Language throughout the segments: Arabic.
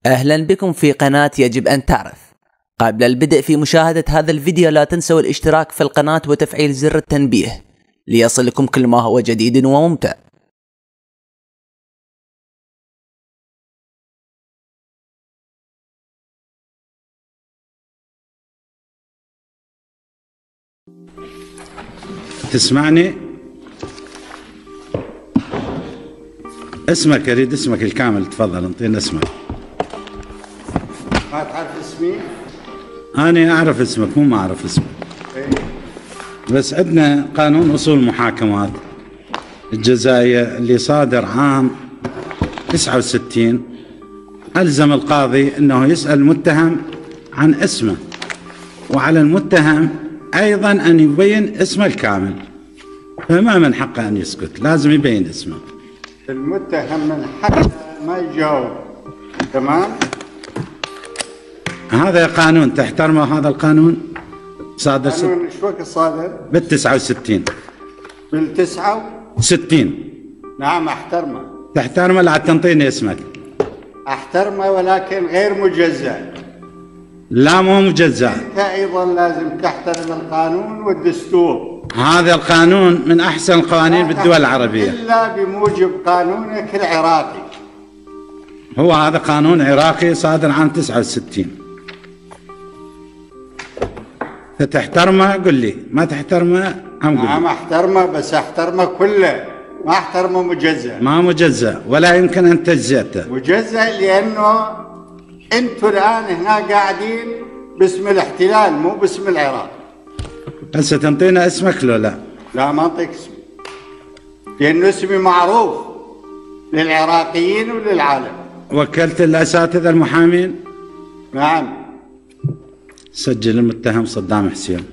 أهلا بكم في قناة يجب أن تعرف. قبل البدء في مشاهدة هذا الفيديو لا تنسوا الاشتراك في القناة وتفعيل زر التنبيه ليصلكم كل ما هو جديد وممتع. تسمعني؟ اسمك، اريد اسمك الكامل، تفضل انطينا اسمك. ما تعرف اسمي؟ انا اعرف اسمك، مو ما اعرف اسمك. بس عندنا قانون اصول محاكمات الجزائية اللي صادر عام 69 ألزم القاضي انه يسأل المتهم عن اسمه، وعلى المتهم ايضا ان يبين اسمه الكامل، فما من حقه ان يسكت، لازم يبين اسمه. المتهم من حقه ما يجاوب. تمام؟ هذا قانون تحترمه، هذا القانون صادر قانون ايش وقت صادر؟ بال69. بال69؟ نعم احترمه. تحترمه، لا تنطيني اسمك. احترمه ولكن غير مجزأ. لا مو مجزأ. انت ايضا لازم تحترم القانون والدستور. هذا القانون من احسن القوانين بالدول العربية الا بموجب قانونك العراقي. هو هذا قانون عراقي صادر عام 69. فتحترمه قل لي، ما تحترمه هم قل لي. نعم احترمه، بس احترمه كله، ما احترمه مجزأ. ما مجزأ ولا يمكن ان تجزئته. مجزأ لانه انتوا الان هنا قاعدين باسم الاحتلال مو باسم العراق. هسه تنطينا اسمك لو لا؟ لا ما انطيك اسمي، لانه اسمي معروف للعراقيين وللعالم. وكلت الاساتذه المحامين؟ نعم. سجل المتهم صدام حسين.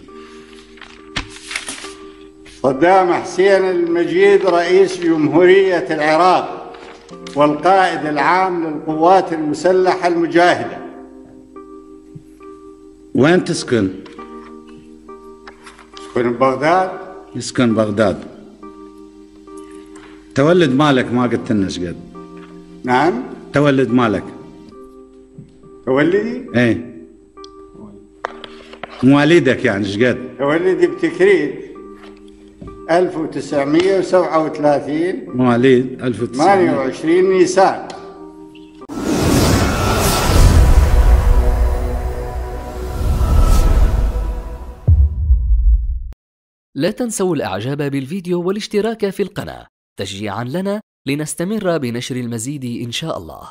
صدام حسين المجيد رئيس جمهورية العراق والقائد العام للقوات المسلحة المجاهدة. وين تسكن؟ تسكن ببغداد. يسكن بغداد. تولد مالك ما قلت لنا ايش قد؟ نعم. تولد مالك؟ تولدي؟ ايه. مواليدك يعني ايش قد؟ تولدي بتكريت 1937. مواليد 1900. 28 نيسان. لا تنسوا الاعجاب بالفيديو والاشتراك في القناة تشجيعا لنا لنستمر بنشر المزيد إن شاء الله.